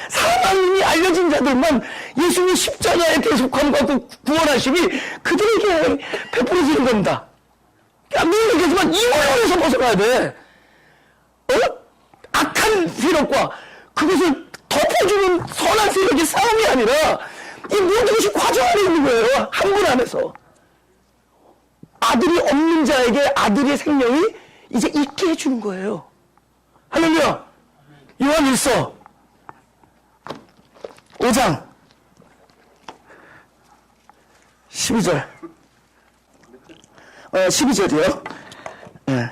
A: 사망이 알려진 자들만 예수님의 십자가의 대속함과 그 구원하심이 그들에게 베풀어지는 겁니다. 물론 얘기하지만 이 모형에서 벗어나야 돼. 악한 세력과 그것을 덮어주는 선한 세력의 싸움이 아니라 이 모든 것이 과정 안에 있는 거예요. 한 분 안에서. 아들이 없는 자에게 아들의 생명이 이제 있게 해주는 거예요. 할렐루야. 요한 1서 5장 12절 12절이요. 예.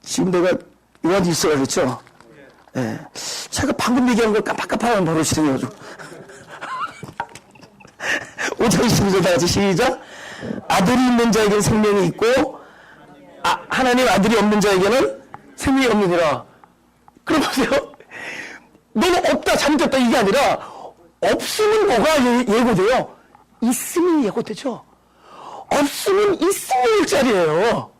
A: 지금 내가 요한 1서가 그랬죠. 예. 제가 방금 얘기한 걸 깜빡깜빡하면 버릇이 생겨가지고 5장 12절 다 같이 시작. 아들이 있는 자에게는 생명이 있고 하나님 아들이 없는 자에게는 생명이 없느니라. 그럼 보세요. 너는 없다 잘못됐다 이게 아니라 없으면 뭐가 예고돼요? 있음이 예고되죠. 없으면 있음이 일자리예요.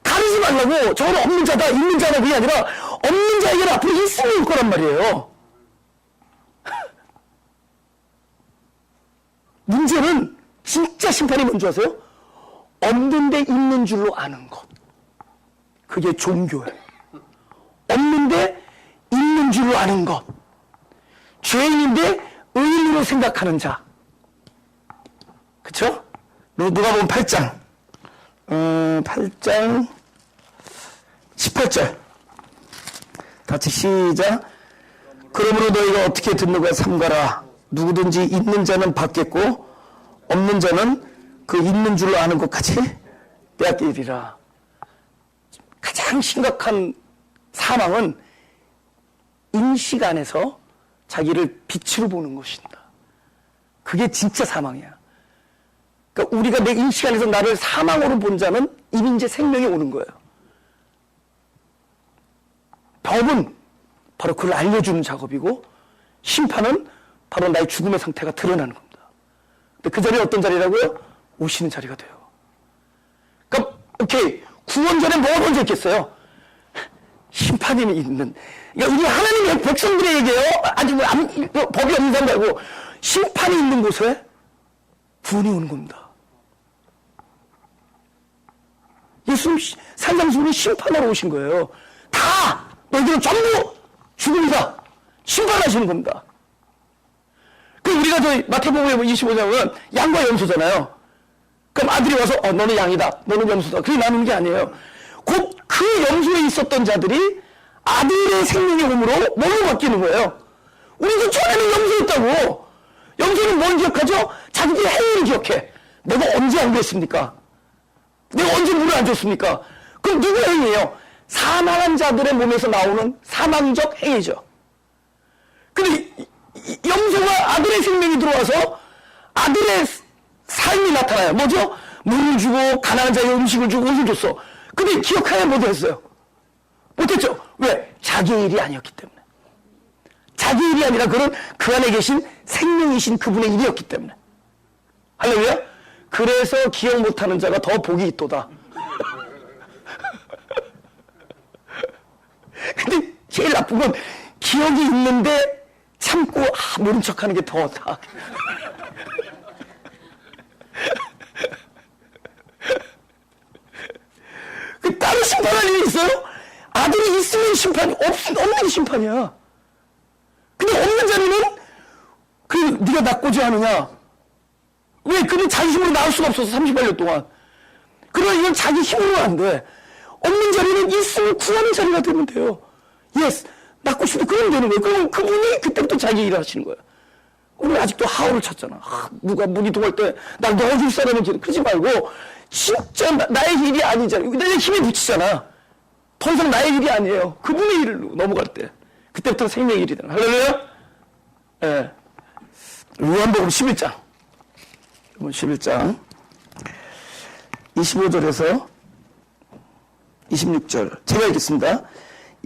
A: 가리지 말라고 저는 없는 자다 있는 자다 그게 아니라 없는 자에게는 앞으로 있음이 올 거란 말이에요. 문제는 진짜 심판이 뭔지 아세요? 없는데 있는 줄로 아는 것. 그게 종교예요. 없는데 있는 줄로 아는 것. 죄인인데 의인으로 생각하는 자. 그쵸? 누가복음 8장 8장 18절 같이 시작. 그러므로 너희가 어떻게 듣는가 삼가라. 누구든지 있는 자는 받겠고 없는 자는 그 있는 줄로 아는 것까지 빼앗기리라. 가장 심각한 사망은 인식 안에서 자기를 빛으로 보는 것이다. 그게 진짜 사망이야. 그러니까 우리가 내 인식 안에서 나를 사망으로 본 자는 이미 이제 생명이 오는 거예요. 법은 바로 그걸 알려주는 작업이고 심판은 바로 나의 죽음의 상태가 드러나는 겁니다. 근데 그 자리는 어떤 자리라고요? 오시는 자리가 돼요. 그러니까 오케이. 구원 전에 뭐가 먼저 있겠어요? 심판이 있는. 그러니까 우리 하나님의 백성들에게요, 아직 법이 없는 사람 말고, 심판이 있는 곳에 구원이 오는 겁니다. 예수님 산상수훈이 심판하러 오신 거예요. 다! 너희들은 전부 죽음이다. 심판하시는 겁니다. 그 우리가 저 마태복음에 25장은 양과 염소잖아요. 그럼 아들이 와서 너는 양이다. 너는 염소다. 그게 나누는 게 아니에요. 곧 그 염소에 있었던 자들이 아들의 생명의 몸으로 몸을 바뀌는 거예요. 우리도 전에는 염소였다고. 염소는 뭘 기억하죠? 자기의 행위를 기억해. 내가 언제 안 그랬습니까? 내가 언제 물을 안 줬습니까? 그럼 누구의 행위예요? 사망한 자들의 몸에서 나오는 사망적 행위죠. 근데 염소가 아들의 생명이 들어와서 아들의 삶이 나타나요. 뭐죠? 물을 주고 가난한 자에게 음식을 주고 옷을 줬어. 근데 기억하냐 못했어요. 못했죠. 왜? 자기의 일이 아니었기 때문에. 자기 일이 아니라 그런 그 안에 계신 생명이신 그분의 일이었기 때문에. 할렐루야? 그래서 기억 못하는 자가 더 복이 있도다. 근데 제일 나쁜 건 기억이 있는데 참고 모른 척하는 게 더 다. 그 다른 심판할 일이 있어요? 아들이 있으면 심판이 없는 게 심판이야. 근데 없는 자리는 그 네가 낳고자 하느냐? 왜? 그는 자기 힘으로 낳을 수가 없어서 38년 동안. 그러나 이건 자기 힘으로 안 돼. 없는 자리는 있으면 구하는 자리가 되면 돼요. 예스. 낳고 싶은데 그러면 되는 거예요. 그럼 그분이 그때부터 자기 일을 하시는 거예요. 우리 아직도 하울을 찾잖아. 누가 문이 통할 때 날 넣어줄 사람은 그러지 말고 진짜 나의 일이 아니잖아. 내 힘에 붙이잖아. 더 이상 나의 일이 아니에요. 그분의 일을 넘어갈 때. 그때부터 생명의 일이 되는. 할렐루야? 예. 요한복음 11장. 11장. 25절에서 26절. 제가 읽겠습니다.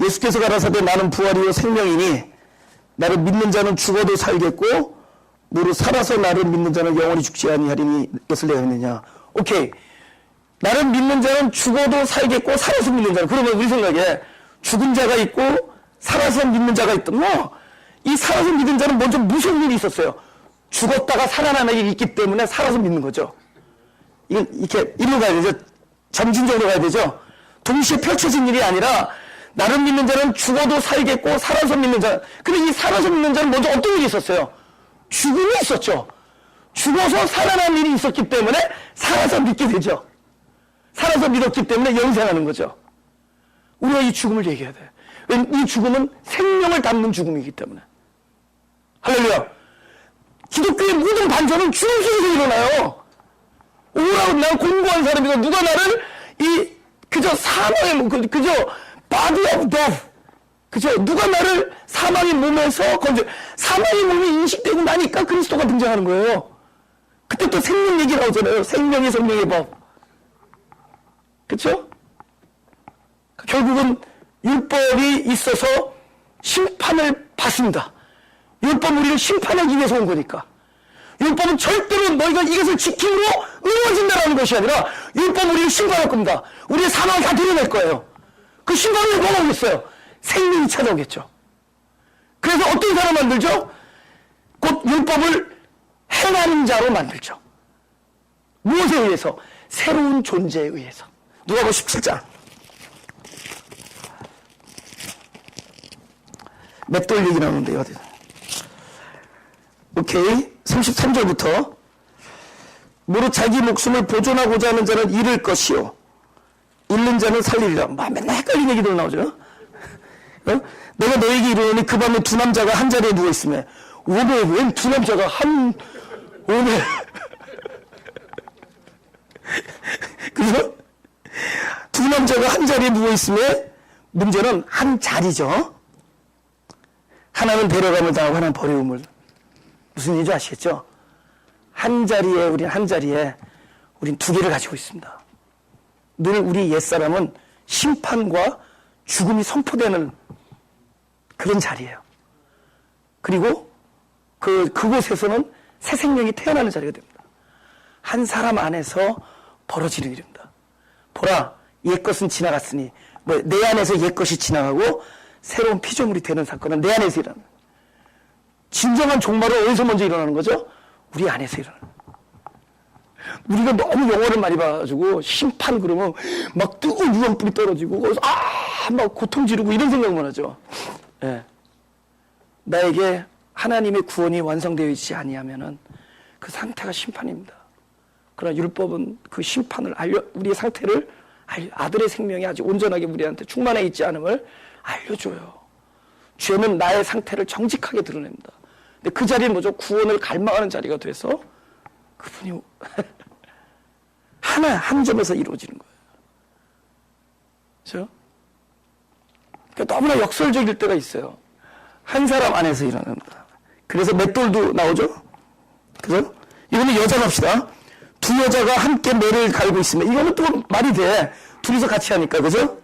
A: 예수께서 가라사대 나는 부활이요 생명이니 나를 믿는 자는 죽어도 살겠고 무릇 살아서 나를 믿는 자는 영원히 죽지 아니하리니 이것을 내가 믿느냐. 오케이. 나를 믿는 자는 죽어도 살겠고 살아서 믿는 자는. 그러면 우리 생각에 죽은 자가 있고 살아서 믿는 자가 있던 이 살아서 믿는 자는 먼저 무슨 일이 있었어요? 죽었다가 살아나는 일이 있기 때문에 살아서 믿는 거죠. 이건 이렇게 일로 가야 되죠. 점진적으로 가야 되죠. 동시에 펼쳐진 일이 아니라 나를 믿는 자는 죽어도 살겠고 살아서 믿는 자. 근데 이 살아서 믿는 자는 먼저 어떤 일이 있었어요? 죽음이 있었죠. 죽어서 살아난 일이 있었기 때문에 살아서 믿게 되죠. 살아서 믿었기 때문에 영생하는 거죠. 우리가 이 죽음을 얘기해야 돼. 왜냐면 이 죽음은 생명을 담는 죽음이기 때문에. 할렐루야. 기독교의 모든 반전은 죽음 속에서 일어나요. 오라고 난 공부한 사람이고 누가 나를 그저 사망의 그저 body of death 그죠? 누가 나를 사망의 몸에서 사망의 몸이 인식되고 나니까 그리스도가 등장하는 거예요. 그때 또 생명 얘기 나오잖아요. 생명의 성령의 법. 그쵸? 결국은 율법이 있어서 심판을 받습니다. 율법은 우리를 심판하기 위해서 온 거니까. 율법은 절대로 너희가 이것을 지킴으로 이루어진다는 것이 아니라 율법은 우리를 심판할 겁니다. 우리의 사망을 다 드러낼 거예요. 그 심판을 뭐가 오겠어요? 생명이 찾아오겠죠. 그래서 어떤 사람 만들죠? 곧 율법을 행하는 자로 만들죠. 무엇에 의해서? 새로운 존재에 의해서. 누가복음 17장. 맷돌 얘기 나오는데요. 오케이. 33절부터 무릇 자기 목숨을 보존하고자 하는 자는 잃을 것이요 잃는 자는 살리리라. 맨날 헷갈리는 얘기들 나오죠. 어? 내가 너에게 이르노니 그 밤에 두 남자가 한 자리에 누워있으며 웬 두 남자가 오늘 그래서 두 남자가 한 자리에 누워있으며 문제는 한 자리죠. 하나는 데려감을 당하고 하나는 버리움을. 무슨 얘기인지 아시겠죠? 한 자리에 우린 두 개를 가지고 있습니다. 늘 우리 옛사람은 심판과 죽음이 선포되는 그런 자리예요. 그리고 그곳에서는 새 생명이 태어나는 자리가 됩니다. 한 사람 안에서 벌어지는 일입니다. 보라, 옛것은 지나갔으니, 뭐, 내 안에서 옛것이 지나가고, 새로운 피조물이 되는 사건은 내 안에서 일어나는. 진정한 종말은 어디서 먼저 일어나는 거죠? 우리 안에서 일어나는. 우리가 너무 영어를 많이 봐가지고, 심판 그러면 막 뜨거운 유황불이 떨어지고, 거기서 막 고통 지르고 이런 생각만 하죠. 예. 나에게 하나님의 구원이 완성되어 있지 아니하면은 그 상태가 심판입니다. 그러나 율법은 그 심판을 우리의 상태를 아들의 생명이 아직 온전하게 우리한테 충만해 있지 않음을 알려줘요. 죄는 나의 상태를 정직하게 드러냅니다. 근데 그 자리는 뭐죠? 구원을 갈망하는 자리가 돼서 그분이 한 점에서 이루어지는 거예요. 그렇죠? 그러니까 너무나 역설적일 때가 있어요. 한 사람 안에서 일어납니다. 그래서 맷돌도 나오죠? 그죠? 이거는 여자 납시다. 두 여자가 함께 매를 갈고 있으면, 이거는 또 말이 돼. 둘이서 같이 하니까, 그죠?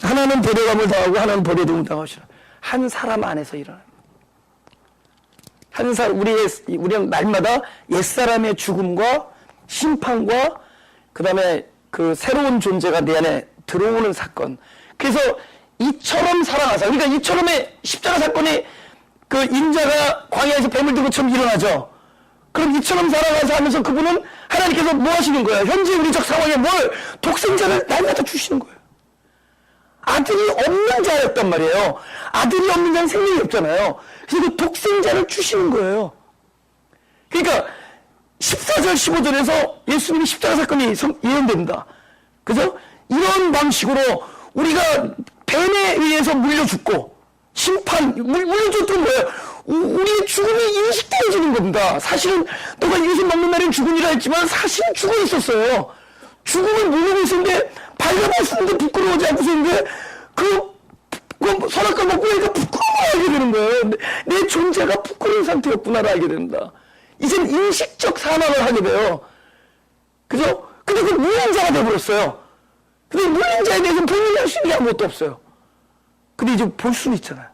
A: 하나는 배려감을 당하고, 하나는 버려둠을 당하시라. 한 사람 안에서 일어납니다. 우리는 날마다 옛사람의 죽음과 심판과, 그 다음에 그 새로운 존재가 내 안에 들어오는 사건. 그래서 이처럼 살아가서, 그러니까 이처럼의 십자가 사건이 그 인자가 광야에서 뱀을 들고 처럼 일어나죠. 그럼 이처럼 살아가서 하면서 그분은 하나님께서 뭐 하시는 거예요? 현재 우리적 상황에 독생자를 날마다 주시는 거예요. 아들이 없는 자였단 말이에요. 아들이 없는 자는 생명이 없잖아요. 그래서 그 독생자를 주시는 거예요. 그러니까 14절 15절에서 예수님이 십자가 사건이 예언됩니다. 그죠? 이런 방식으로 우리가 뱀에 의해서 물려 죽고 물려 죽던 뭐예요? 우리의 죽음이 인식되어지는 겁니다. 사실은 너가 이것을 먹는 날엔 죽으리라 했지만 사실은 죽어 있었어요. 죽음을 모르고 있었는데 발견할 수 있는데 부끄러워하지 않고 있었는데 그 선악과 먹고 나니까 부끄러워 알게 되는 거예요. 내 존재가 부끄러운 상태였구나를 알게 됩니다. 이젠 인식적 사망을 하게 돼요. 그죠? 근데 그 무인자가 되어버렸어요. 근데 무인자에 대해서 본인이 할 수 있는 게 아무것도 없어요. 근데 이제 볼 수는 있잖아요.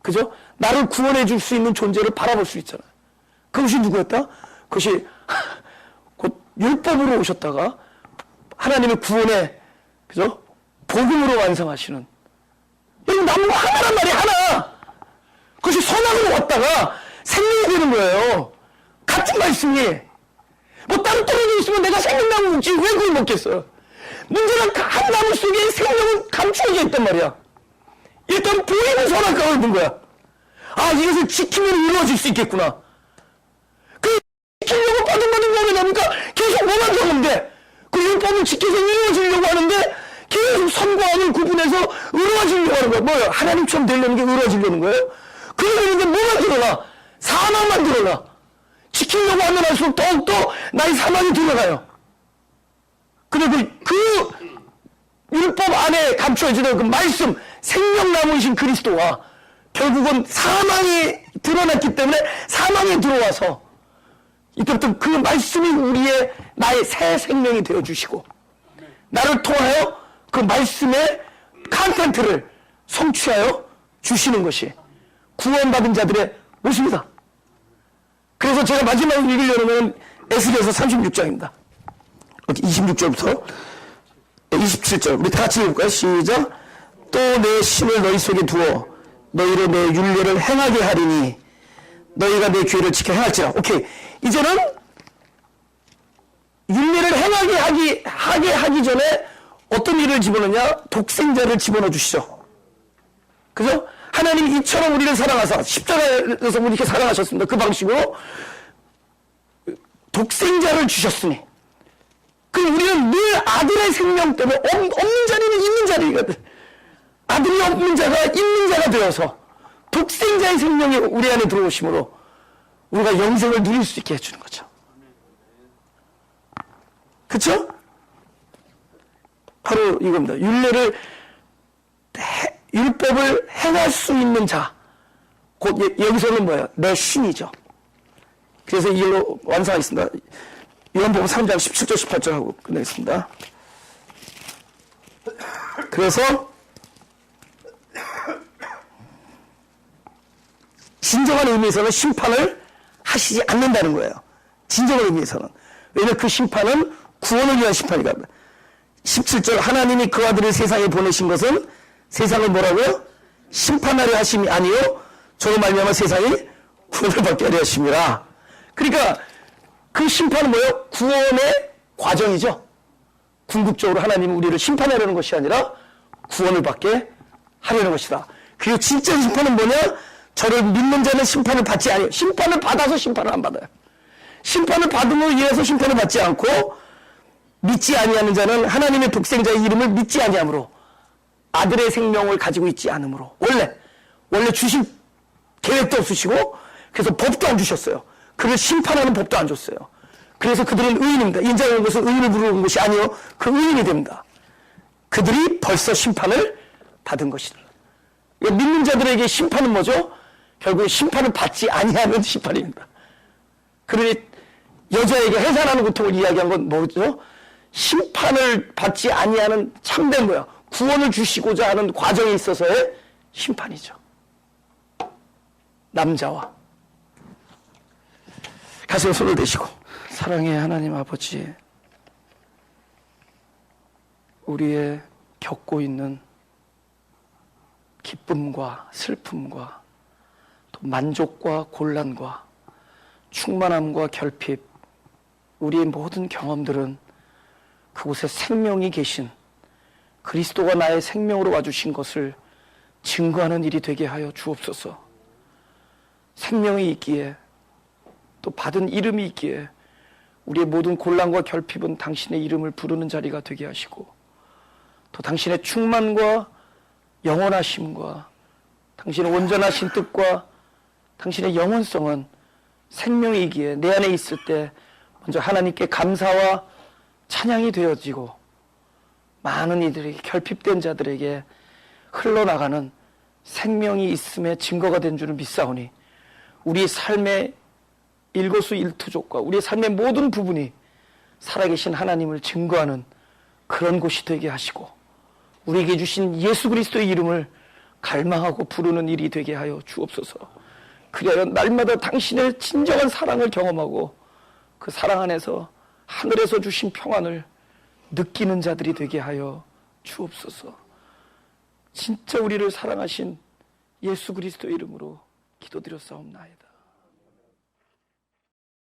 A: 그죠? 나를 구원해 줄 수 있는 존재를 바라볼 수 있잖아요. 그것이 누구였다? 그것이 곧 율법으로 오셨다가 하나님의 구원의, 그죠? 복음으로 완성하시는. 여러분, 나무가 하나란 말이 하나! 그것이 선악으로 왔다가 생명이 되는 거예요. 같은 말씀이. 뭐 땅 떨어져 있으면 내가 생명나무 먹지 왜 그걸 먹겠어요? 문제는 한 나무 속에 생명은 감추어져 있단 말이야. 일단 보이는 선악과가 있는 거야. 아, 이것을 지키면 이루어질 수 있겠구나. 그 지키려고 빠둥빠둥 거면 뭡니까? 계속 뭐만 적은데 그 율법을 지켜서 이루어지려고 하는데 계속 선과 악을 구분해서 이루어지려고 하는 거야. 뭐예요? 하나님처럼 되려는 게 이루어지려는 거예요? 그러는데 뭐만 드러나? 사망만 드러나. 지키려고 하면 할수록 더욱더 나의 사망이 드러나요. 근데 그 율법 안에 감춰지는 그 말씀, 생명나무이신 그리스도와 결국은 사망이 드러났기 때문에 사망이 들어와서 이때부터 그 말씀이 나의 새 생명이 되어주시고 나를 통하여 그 말씀의 컨텐츠를 성취하여 주시는 것이 구원받은 자들의 모습이다. 그래서 제가 마지막으로 읽으려는 에스겔서 36장입니다. 26절부터 27절 우리 다 같이 읽을까요? 시작. 또 내 신을 너희 속에 두어 너희로 내 율례를 행하게 하리니 너희가 내 규례를 지켜 행할지라. 오케이. 이제는 율례를 행하게 하기 전에 어떤 일을 집어넣냐? 독생자를 집어넣어 주시죠. 그죠? 하나님이 이처럼 우리를 사랑하사 십자가에서 우리 이렇게 사랑하셨습니다. 그 방식으로 독생자를 주셨으니 그럼 우리는 늘 아들의 생명 때문에 없는 자리는 있는 자리거든. 아들이 없는 자가 있는 자가 되어서 독생자의 생명이 우리 안에 들어오심으로 우리가 영생을 누릴 수 있게 해주는 거죠. 그쵸? 바로 이겁니다. 율법을 행할 수 있는 자. 곧 여기서는 뭐예요? 내 신이죠. 그래서 이 일로 완성하겠습니다. 요한복음 3장 17절 18절 하고 끝내겠습니다. 그래서 진정한 의미에서는 심판을 하시지 않는다는 거예요. 진정한 의미에서는. 왜냐하면 그 심판은 구원을 위한 심판이거든요. 17절 하나님이 그 아들을 세상에 보내신 것은 세상을 뭐라고요? 심판하려 하심이 아니요 저로 말미암아 세상이 구원을 받게 하려 하심이라. 그러니까 그 심판은 뭐예요? 구원의 과정이죠. 궁극적으로 하나님은 우리를 심판하려는 것이 아니라 구원을 받게 하려는 것이다. 그리고 진짜 심판은 뭐냐? 저를 믿는 자는 심판을 받지 아니에요. 심판을 받아서 심판을 안 받아요. 심판을 받음으로 인해서 심판을 받지 않고 믿지 아니하는 자는 하나님의 독생자의 이름을 믿지 아니하므로 아들의 생명을 가지고 있지 않으므로 원래 주실 계획도 없으시고 그래서 법도 안 주셨어요. 그를 심판하는 법도 안 줬어요. 그래서 그들은 의인입니다. 인자하는 것은 의인을 부르는 것이 아니요 그 의인이 됩니다. 그들이 벌써 심판을 받은 것이다. 믿는 자들에게 심판은 뭐죠? 결국 심판을 받지 아니하는 심판입니다. 그러니 여자에게 해산하는 고통을 이야기한 건 뭐죠? 심판을 받지 아니하는 참된 거야. 구원을 주시고자 하는 과정에 있어서의 심판이죠. 남자와 가슴에 손을 대시고 사랑의 하나님 아버지, 우리의 겪고 있는 기쁨과 슬픔과 또 만족과 곤란과 충만함과 결핍, 우리의 모든 경험들은 그곳에 생명이 계신 그리스도가 나의 생명으로 와주신 것을 증거하는 일이 되게 하여 주옵소서. 생명이 있기에 또 받은 이름이 있기에 우리의 모든 곤란과 결핍은 당신의 이름을 부르는 자리가 되게 하시고 또 당신의 충만과 영원하심과 당신의 온전하신 뜻과 당신의 영원성은 생명이기에 내 안에 있을 때 먼저 하나님께 감사와 찬양이 되어지고 많은 이들에게 결핍된 자들에게 흘러나가는 생명이 있음의 증거가 된 줄을 믿사오니 우리의 삶의 일거수일투족과 우리의 삶의 모든 부분이 살아계신 하나님을 증거하는 그런 곳이 되게 하시고 우리에게 주신 예수 그리스도의 이름을 갈망하고 부르는 일이 되게 하여 주옵소서. 그리하여 날마다 당신의 진정한 사랑을 경험하고 그 사랑 안에서 하늘에서 주신 평안을 느끼는 자들이 되게 하여 주옵소서. 진짜 우리를 사랑하신 예수 그리스도의 이름으로 기도드렸사옵나이다.